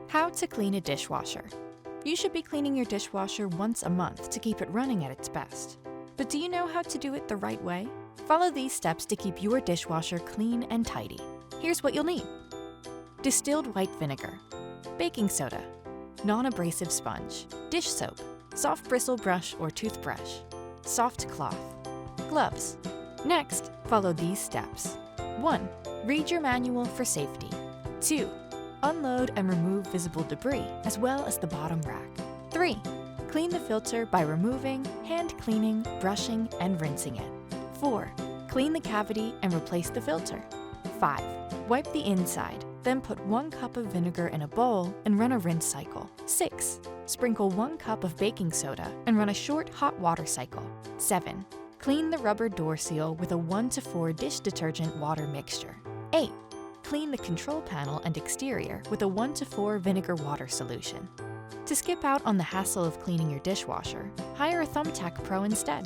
How to clean a dishwasher. You should be cleaning your dishwasher once a month to keep it running at its best. But do you know how to do it the right way? Follow these steps to keep your dishwasher clean and tidy. Here's what you'll need. Distilled white vinegar, baking soda, non-abrasive sponge, dish soap, soft bristle brush or toothbrush, soft cloth, gloves. Next, follow these steps. 1. Read your manual for safety. 2. Unload and remove visible debris, as well as the bottom rack. 3. Clean the filter by removing, hand cleaning, brushing, and rinsing it. 4. Clean the cavity and replace the filter. 5. Wipe the inside, then put 1 cup of vinegar in a bowl and run a rinse cycle. 6. Sprinkle 1 cup of baking soda and run a short hot water cycle. 7. Clean the rubber door seal with a 1 to 4 dish detergent-water mixture. 8. Clean the control panel and exterior with a 1 to 4 vinegar-water solution. To skip out on the hassle of cleaning your dishwasher, hire a Thumbtack Pro instead.